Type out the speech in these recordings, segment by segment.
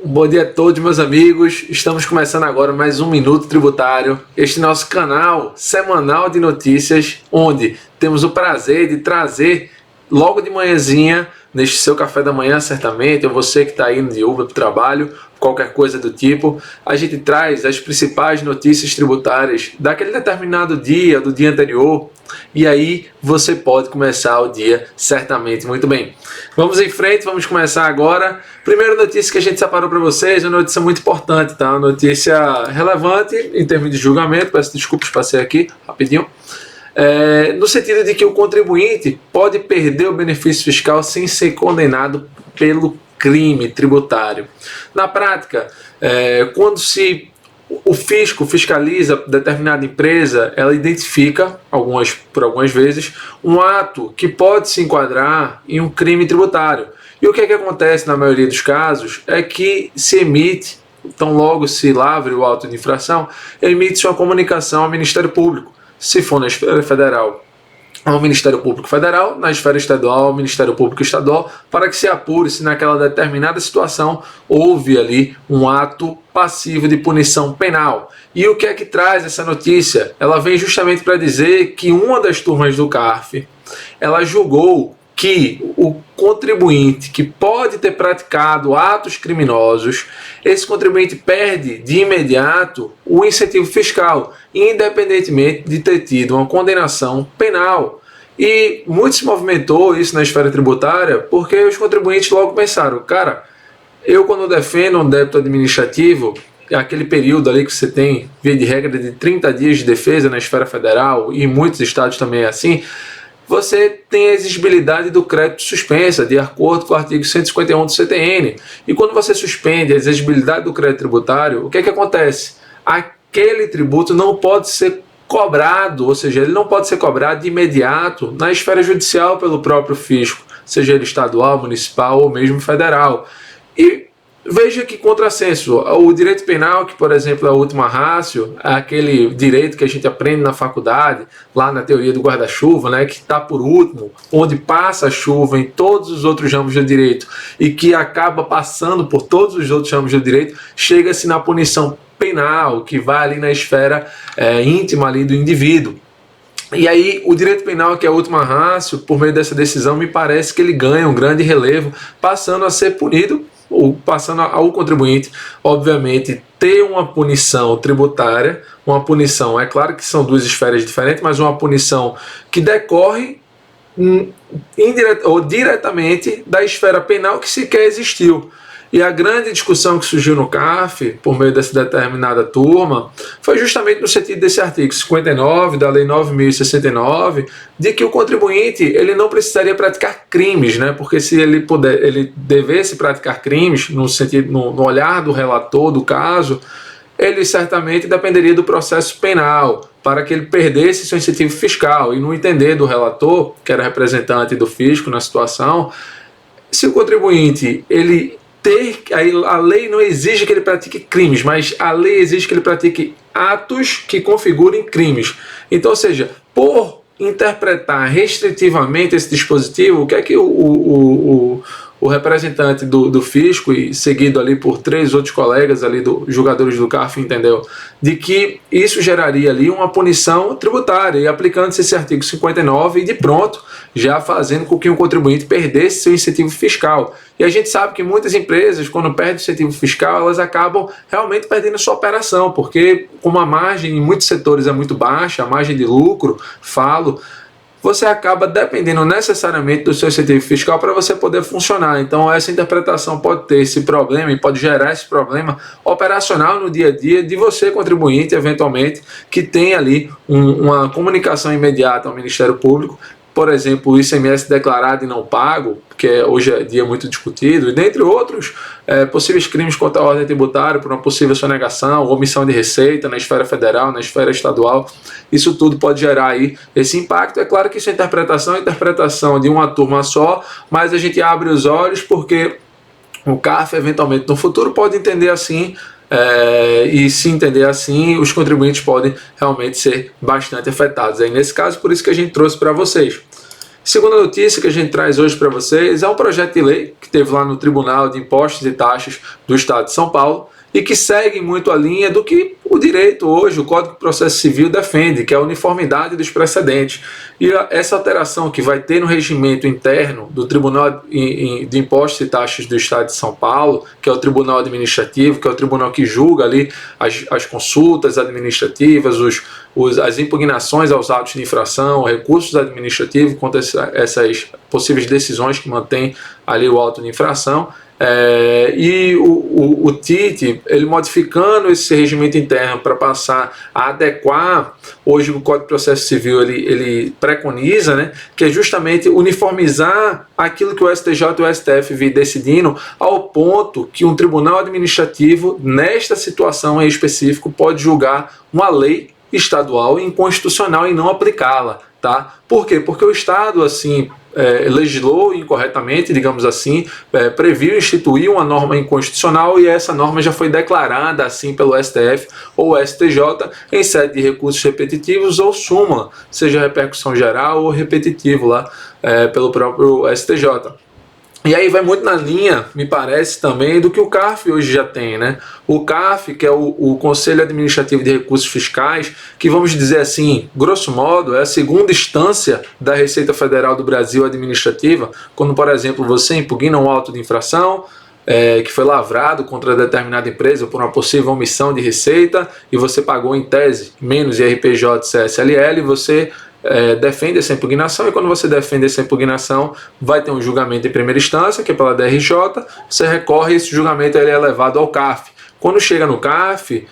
Bom dia a todos, meus amigos. Estamos começando agora mais um Minuto Tributário, este nosso canal semanal de notícias, onde temos o prazer de trazer logo de manhãzinha, neste seu café da manhã, certamente, ou você que está indo de Uber para o trabalho, qualquer coisa do tipo, a gente traz as principais notícias tributárias daquele determinado dia, do dia anterior, e aí você pode começar o dia certamente muito bem. Vamos em frente, vamos começar agora. Primeira notícia que a gente separou para vocês, uma notícia muito importante, tá? Uma notícia relevante em termos de julgamento, peço desculpas, passei aqui rapidinho. No sentido de que o contribuinte pode perder o benefício fiscal sem ser condenado pelo crime tributário. Na prática, quando o fisco fiscaliza determinada empresa, ela identifica, por algumas vezes, um ato que pode se enquadrar em um crime tributário. E o que acontece na maioria dos casos é que se emite, tão logo se lavre o auto de infração, emite-se uma comunicação ao Ministério Público. Se for na esfera federal, ao Ministério Público Federal, na esfera estadual, ao Ministério Público Estadual, para que se apure se naquela determinada situação houve ali um ato passivo de punição penal. E o que é que traz essa notícia? Ela vem justamente para dizer que uma das turmas do CARF, ela julgou que o contribuinte que pode ter praticado atos criminosos, esse contribuinte perde de imediato o incentivo fiscal, independentemente de ter tido uma condenação penal. E muito se movimentou isso na esfera tributária, porque os contribuintes logo pensaram, cara, eu quando defendo um débito administrativo, aquele período ali que você tem, via de regra, de 30 dias de defesa na esfera federal, e em muitos estados também é assim, você tem a exigibilidade do crédito suspensa, de acordo com o artigo 151 do CTN. E quando você suspende a exigibilidade do crédito tributário, o que acontece? Aquele tributo não pode ser cobrado, ou seja, ele não pode ser cobrado de imediato na esfera judicial pelo próprio fisco, seja ele estadual, municipal ou mesmo federal. E veja que contrassenso, o direito penal, que por exemplo é a última ratio, é aquele direito que a gente aprende na faculdade, lá na teoria do guarda-chuva, né, que está por último, onde passa a chuva em todos os outros ramos do direito e que acaba passando por todos os outros ramos do direito, chega-se na punição penal, que vai ali na esfera íntima ali do indivíduo. E aí o direito penal, que é a última ratio, por meio dessa decisão, me parece que ele ganha um grande relevo, passando a ser punido, ou passando ao contribuinte, obviamente, ter uma punição tributária, uma punição, é claro que são duas esferas diferentes, mas uma punição que decorre diretamente da esfera penal que sequer existiu. E a grande discussão que surgiu no CARF, por meio dessa determinada turma, foi justamente no sentido desse artigo 59 da Lei 9.069, de que o contribuinte ele não precisaria praticar crimes, né? Porque se ele devesse praticar crimes, no sentido, no olhar do relator do caso, ele certamente dependeria do processo penal, para que ele perdesse seu incentivo fiscal. E no entender do relator, que era representante do fisco na situação, se o contribuinte a lei não exige que ele pratique crimes, mas a lei exige que ele pratique atos que configurem crimes. Então, ou seja, por interpretar restritivamente esse dispositivo, o que é que o representante do fisco, e seguido ali por três outros colegas ali julgadores do CARF, entendeu? De que isso geraria ali uma punição tributária, e aplicando-se esse artigo 59 e de pronto, já fazendo com que o contribuinte perdesse seu incentivo fiscal. E a gente sabe que muitas empresas, quando perdem o incentivo fiscal, elas acabam realmente perdendo a sua operação, porque como a margem em muitos setores é muito baixa, a margem de lucro, você acaba dependendo necessariamente do seu incentivo fiscal para você poder funcionar. Então essa interpretação pode ter esse problema e pode gerar esse problema operacional no dia a dia de você, contribuinte, eventualmente, que tem ali uma comunicação imediata ao Ministério Público, por exemplo, o ICMS declarado e não pago, que hoje é dia muito discutido, e dentre outros possíveis crimes contra a ordem tributária por uma possível sonegação, omissão de receita na esfera federal, na esfera estadual, isso tudo pode gerar aí esse impacto. É claro que isso é interpretação de uma turma só, mas a gente abre os olhos porque o CARF eventualmente no futuro pode entender assim, e se entender assim, os contribuintes podem realmente ser bastante afetados. Aí, nesse caso, por isso que a gente trouxe para vocês. Segunda notícia que a gente traz hoje para vocês é um projeto de lei que teve lá no Tribunal de Impostos e Taxas do Estado de São Paulo e que segue muito a linha do que o direito hoje, o Código de Processo Civil defende, que é a uniformidade dos precedentes. E essa alteração que vai ter no regimento interno do Tribunal de Impostos e Taxas do Estado de São Paulo, que é o Tribunal Administrativo, que é o tribunal que julga ali as consultas administrativas, as impugnações aos autos de infração, recursos administrativos contra essas possíveis decisões que mantêm ali o auto de infração. E o TIT, ele modificando esse regimento interno para passar a adequar, hoje o Código de Processo Civil ele preconiza, né, que é justamente uniformizar aquilo que o STJ e o STF vêm decidindo, ao ponto que um tribunal administrativo, nesta situação em específico, pode julgar uma lei estadual inconstitucional e não aplicá-la. Tá? Por quê? Porque o Estado, assim, legislou incorretamente, digamos assim, previu instituir uma norma inconstitucional e essa norma já foi declarada assim pelo STF ou STJ em sede de recursos repetitivos ou súmula, seja repercussão geral ou repetitivo lá pelo próprio STJ. E aí vai muito na linha, me parece também, do que o CARF hoje já tem, né? O CARF, que é o Conselho Administrativo de Recursos Fiscais, que vamos dizer assim, grosso modo, é a segunda instância da Receita Federal do Brasil administrativa, quando, por exemplo, você impugna um auto de infração, que foi lavrado contra determinada empresa por uma possível omissão de receita, e você pagou em tese menos IRPJ e CSLL, você defende essa impugnação, e quando você defende essa impugnação, vai ter um julgamento em primeira instância, que é pela DRJ, você recorre e esse julgamento ele é levado ao CARF. Quando chega no CARF,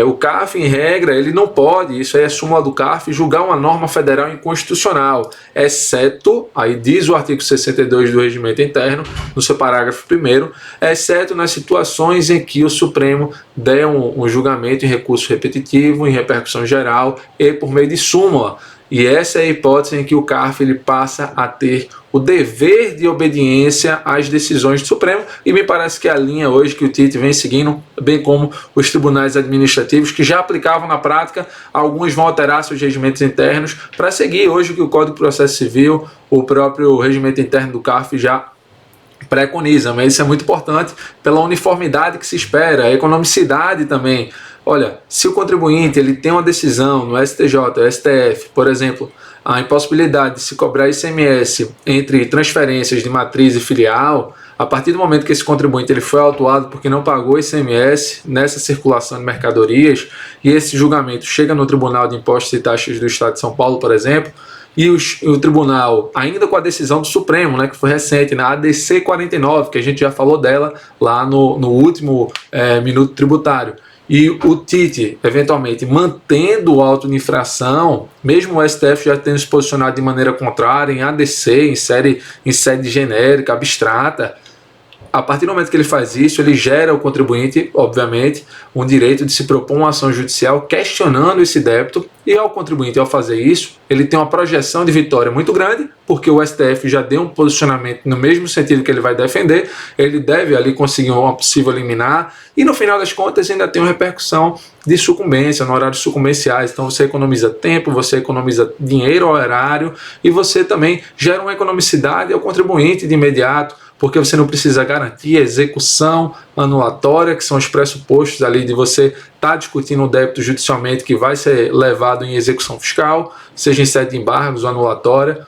o CARF, em regra, ele não pode, isso aí é súmula do CARF, julgar uma norma federal inconstitucional, exceto, aí diz o artigo 62 do Regimento Interno, no seu parágrafo 1º, exceto nas situações em que o Supremo der um julgamento em recurso repetitivo, em repercussão geral e por meio de súmula. E essa é a hipótese em que o CARF ele passa a ter o dever de obediência às decisões do Supremo, e me parece que a linha hoje que o TIT vem seguindo, bem como os tribunais administrativos que já aplicavam na prática, alguns vão alterar seus regimentos internos para seguir hoje o que o Código de Processo Civil, o próprio regimento interno do CARF já preconiza, mas isso é muito importante pela uniformidade que se espera, a economicidade também. Olha, se o contribuinte ele tem uma decisão no STJ, STF, por exemplo, a impossibilidade de se cobrar ICMS entre transferências de matriz e filial, a partir do momento que esse contribuinte ele foi autuado porque não pagou ICMS nessa circulação de mercadorias, e esse julgamento chega no Tribunal de Impostos e Taxas do Estado de São Paulo, por exemplo, e o tribunal, ainda com a decisão do Supremo, né, que foi recente, na ADC 49, que a gente já falou dela lá no último Minuto Tributário, e o TIT, eventualmente, mantendo o auto de infração, mesmo o STF já tendo se posicionado de maneira contrária em ADC, em sede genérica, abstrata, a partir do momento que ele faz isso, ele gera ao contribuinte, obviamente, um direito de se propor uma ação judicial questionando esse débito, e ao contribuinte, ao fazer isso, ele tem uma projeção de vitória muito grande, porque o STF já deu um posicionamento no mesmo sentido que ele vai defender, ele deve ali conseguir uma possível liminar, e no final das contas ainda tem uma repercussão de sucumbência, no horário sucumbenciais, então você economiza tempo, você economiza dinheiro ao erário, e você também gera uma economicidade ao contribuinte de imediato, porque você não precisa garantir a execução anulatória, que são os pressupostos ali de você estar discutindo um débito judicialmente que vai ser levado em execução fiscal, seja em sede de embargos ou anulatória,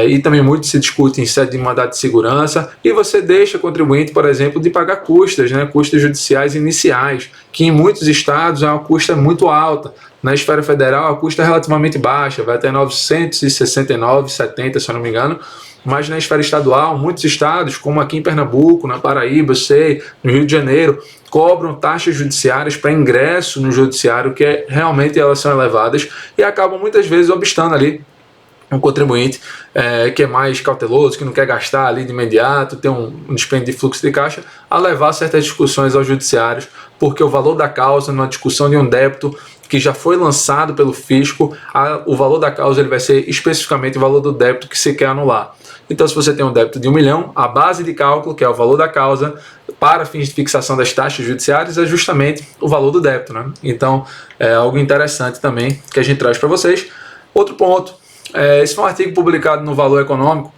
e também muito se discute em sede de mandado de segurança, e você deixa o contribuinte, por exemplo, de pagar custas, né, custas judiciais iniciais, que em muitos estados é uma custa muito alta. Na esfera federal a custa é relativamente baixa, vai até 969,70, se eu não me engano, mas na esfera estadual, muitos estados, como aqui em Pernambuco, na Paraíba, eu sei, no Rio de Janeiro, cobram taxas judiciárias para ingresso no judiciário, que realmente elas são elevadas, e acabam muitas vezes obstando ali um contribuinte que é mais cauteloso, que não quer gastar ali de imediato, ter um dispêndio de fluxo de caixa, a levar certas discussões aos judiciários, porque o valor da causa, numa discussão de um débito que já foi lançado pelo fisco, o valor da causa ele vai ser especificamente o valor do débito que se quer anular. Então, se você tem um débito de 1 milhão, a base de cálculo, que é o valor da causa, para fins de fixação das taxas judiciárias, é justamente o valor do débito, né? Então, é algo interessante também que a gente traz para vocês. Outro ponto Esse foi um artigo publicado no Valor Econômico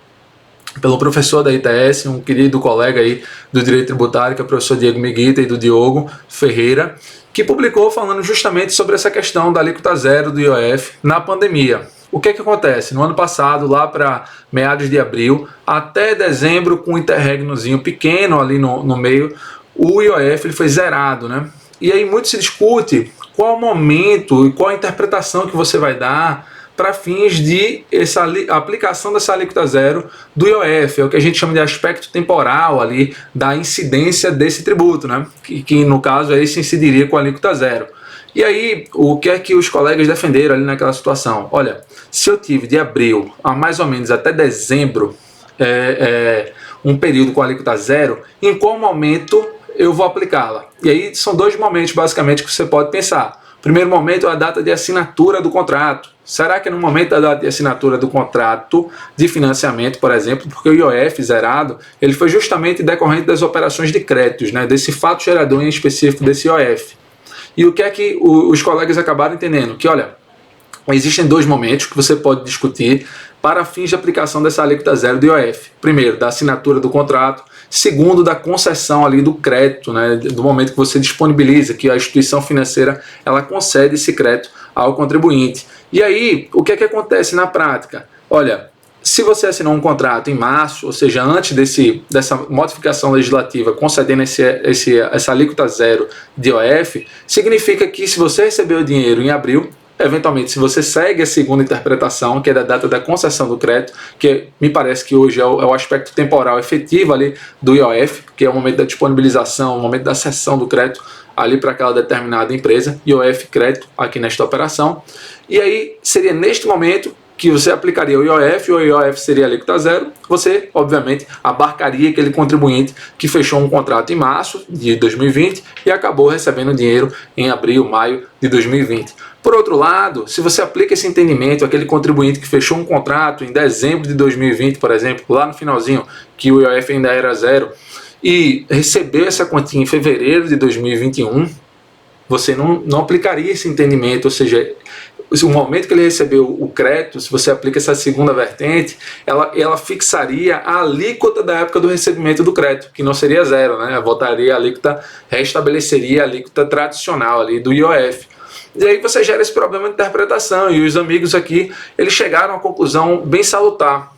pelo professor da ITS, um querido colega aí do Direito Tributário, que é o professor Diego Miguita, e do Diogo Ferreira, que publicou falando justamente sobre essa questão da alíquota zero do IOF na pandemia. O que acontece? No ano passado, lá para meados de abril, até dezembro, com um interregnozinho pequeno ali no meio, o IOF ele foi zerado, né? E aí muito se discute qual o momento e qual a interpretação que você vai dar para fins de aplicação dessa alíquota zero do IOF, é o que a gente chama de aspecto temporal ali da incidência desse tributo, né? Que no caso aí se incidiria com a alíquota zero. E aí, o que é que os colegas defenderam ali naquela situação? Olha, se eu tive de abril a mais ou menos até dezembro um período com alíquota zero, em qual momento eu vou aplicá-la? E aí são dois momentos basicamente que você pode pensar. O primeiro momento é a data de assinatura do contrato. Será que é no momento da data de assinatura do contrato de financiamento, por exemplo, porque o IOF zerado ele foi justamente decorrente das operações de créditos, né, desse fato gerador em específico desse IOF. E o que é que os colegas acabaram entendendo? Que, olha, existem dois momentos que você pode discutir para fins de aplicação dessa alíquota zero do IOF. Primeiro, da assinatura do contrato. Segundo, da concessão ali do crédito, né, do momento que você disponibiliza, que a instituição financeira ela concede esse crédito ao contribuinte. E aí, o que é que acontece na prática? Olha, se você assinou um contrato em março, ou seja, antes dessa modificação legislativa concedendo essa alíquota zero de IOF, significa que se você recebeu o dinheiro em abril, eventualmente, se você segue a segunda interpretação, que é da data da concessão do crédito, que me parece que hoje é o aspecto temporal efetivo ali do IOF, que é o momento da disponibilização, o momento da cessão do crédito ali para aquela determinada empresa, IOF crédito aqui nesta operação. E aí seria neste momento que você aplicaria o IOF seria a alíquota zero, você, obviamente, abarcaria aquele contribuinte que fechou um contrato em março de 2020 e acabou recebendo dinheiro em abril, maio de 2020. Por outro lado, se você aplica esse entendimento àquele contribuinte que fechou um contrato em dezembro de 2020, por exemplo, lá no finalzinho, que o IOF ainda era zero, e recebeu essa quantia em fevereiro de 2021, você não aplicaria esse entendimento, ou seja, o momento que ele recebeu o crédito, se você aplica essa segunda vertente, ela fixaria a alíquota da época do recebimento do crédito, que não seria zero, né? Voltaria a alíquota, restabeleceria a alíquota tradicional ali do IOF. E aí você gera esse problema de interpretação, e os amigos aqui, eles chegaram a uma conclusão bem salutar.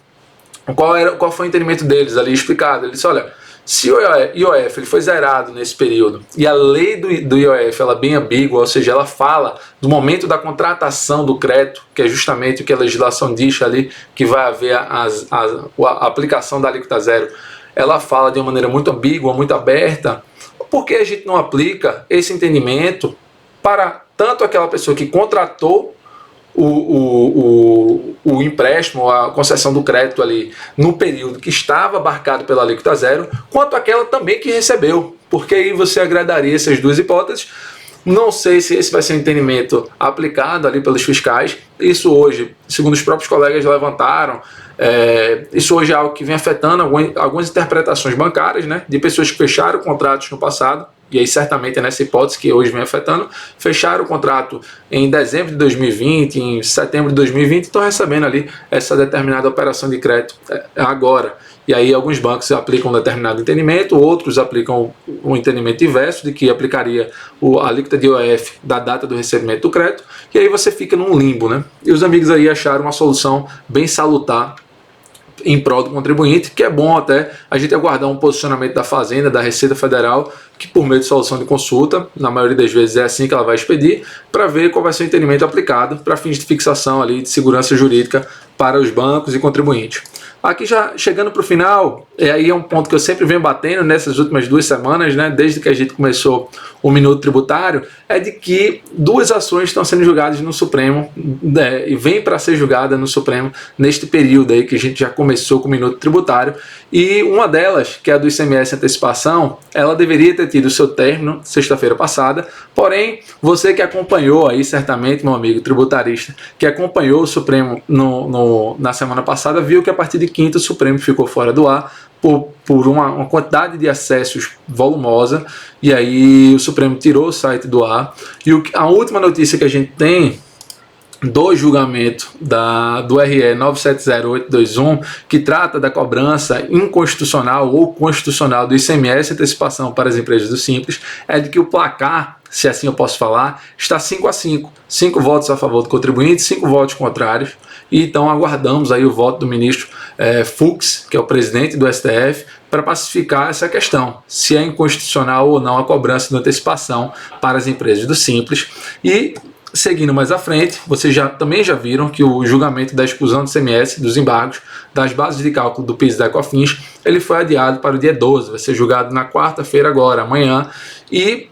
Qual foi o entendimento deles ali explicado? Eles disseram, olha, se o IOF ele foi zerado nesse período e a lei do IOF ela é bem ambígua, ou seja, ela fala do momento da contratação do crédito, que é justamente o que a legislação diz ali, que vai haver a aplicação da alíquota zero, ela fala de uma maneira muito ambígua, muito aberta. Por que a gente não aplica esse entendimento para tanto aquela pessoa que contratou o empréstimo, a concessão do crédito ali no período que estava abarcado pela alíquota zero, quanto aquela também que recebeu, porque aí você agradaria essas duas hipóteses. Não sei se esse vai ser o entendimento aplicado ali pelos fiscais. Isso hoje, segundo os próprios colegas levantaram, isso hoje é algo que vem afetando algumas interpretações bancárias, né, de pessoas que fecharam contratos no passado. E aí certamente é nessa hipótese que hoje vem afetando, fecharam o contrato em dezembro de 2020, em setembro de 2020, estão recebendo ali essa determinada operação de crédito agora. E aí alguns bancos aplicam um determinado entendimento, outros aplicam um entendimento inverso, de que aplicaria a alíquota de IOF da data do recebimento do crédito, e aí você fica num limbo, né? E os amigos aí acharam uma solução bem salutar em prol do contribuinte, que é bom até a gente aguardar um posicionamento da Fazenda, da Receita Federal, que por meio de solução de consulta, na maioria das vezes é assim que ela vai expedir, para ver qual vai ser o entendimento aplicado para fins de fixação ali de segurança jurídica para os bancos e contribuintes. Aqui já chegando para o final, aí é um ponto que eu sempre venho batendo nessas últimas 2 semanas, né, desde que a gente começou o Minuto Tributário, é de que 2 ações estão sendo julgadas no Supremo, e vem para ser julgada no Supremo neste período aí que a gente já começou com o Minuto Tributário, e uma delas, que é a do ICMS Antecipação, ela deveria ter tido o seu término sexta-feira passada, porém, você que acompanhou aí, certamente, meu amigo tributarista, que acompanhou o Supremo na semana passada, viu que a partir de quinta o Supremo ficou fora do ar por uma quantidade de acessos volumosa, e aí o Supremo tirou o site do ar. E a última notícia que a gente tem do julgamento do RE 970821, que trata da cobrança inconstitucional ou constitucional do ICMS antecipação para as empresas do Simples, é de que o placar, se assim eu posso falar, está 5-5. 5 votos a favor do contribuinte, 5 votos contrários. E então aguardamos aí o voto do ministro Fux, que é o presidente do STF, para pacificar essa questão, se é inconstitucional ou não a cobrança de antecipação para as empresas do Simples. E seguindo mais à frente, vocês também já viram que o julgamento da exclusão do ICMS, dos embargos, das bases de cálculo do PIS e da COFINS, ele foi adiado para o dia 12, vai ser julgado na quarta-feira agora, amanhã, e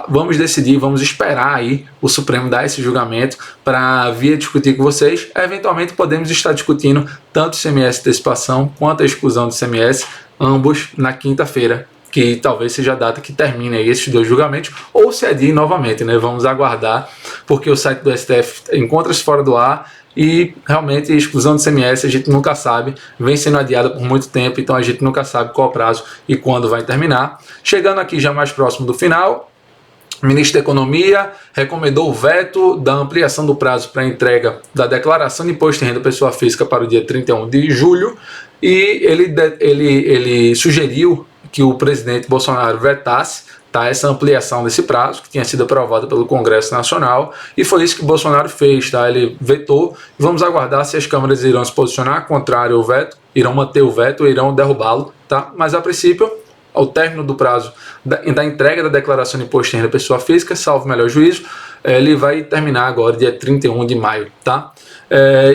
vamos decidir, vamos esperar aí o Supremo dar esse julgamento para vir discutir com vocês. Eventualmente podemos estar discutindo tanto o ICMS antecipação quanto a exclusão do ICMS, ambos na quinta-feira, que talvez seja a data que termine aí esses dois julgamentos, ou se adie novamente, né? Vamos aguardar, porque o site do STF encontra-se fora do ar e realmente a exclusão do ICMS a gente nunca sabe, vem sendo adiada por muito tempo, então a gente nunca sabe qual o prazo e quando vai terminar. Chegando aqui já mais próximo do final, o ministro da Economia recomendou o veto da ampliação do prazo para a entrega da declaração de imposto de renda pessoa física para o dia 31 de julho e ele sugeriu que o presidente Bolsonaro vetasse essa ampliação desse prazo, que tinha sido aprovada pelo Congresso Nacional, e foi isso que Bolsonaro fez, ele vetou. Vamos aguardar se as câmaras irão se posicionar contrário ao veto, irão manter o veto ou irão derrubá-lo, mas a princípio, ao término do prazo da entrega da declaração de imposto de renda pessoa física, salvo melhor juízo, ele vai terminar agora, dia 31 de maio,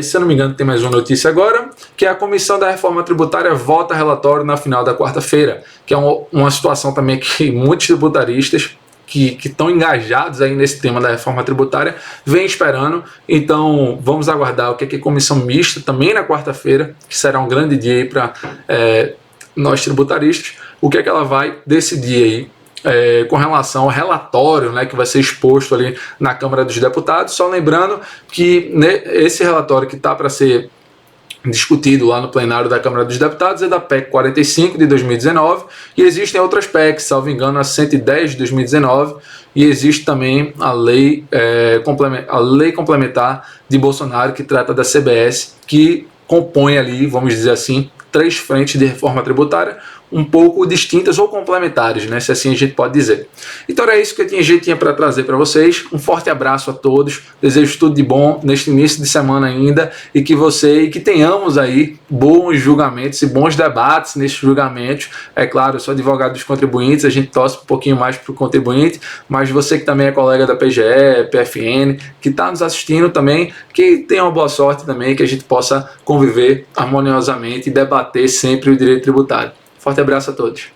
se eu não me engano, tem mais uma notícia agora, que a Comissão da Reforma Tributária vota relatório na final da quarta-feira, que é uma situação também que muitos tributaristas que estão engajados aí nesse tema da reforma tributária vem esperando. Então vamos aguardar o que a Comissão Mista, também na quarta-feira, que será um grande dia aí para nós tributaristas, o que ela vai decidir aí com relação ao relatório, que vai ser exposto ali na Câmara dos Deputados. Só lembrando que esse relatório que está para ser discutido lá no plenário da Câmara dos Deputados é da PEC 45 de 2019 e existem outras PECs, salvo engano, a 110 de 2019 e existe também a lei complementar de Bolsonaro que trata da CBS, que compõe ali, vamos dizer assim, 3 frentes de reforma tributária um pouco distintas ou complementares, se assim a gente pode dizer. Então era isso que a gente tinha para trazer para vocês. Um forte abraço a todos, desejo tudo de bom neste início de semana ainda e que tenhamos aí bons julgamentos e bons debates nesses julgamentos. É claro, eu sou advogado dos contribuintes, a gente torce um pouquinho mais para o contribuinte, mas você que também é colega da PGE, PFN, que está nos assistindo também, que tenha uma boa sorte também, que a gente possa conviver harmoniosamente e debater sempre o direito tributário. Forte abraço a todos.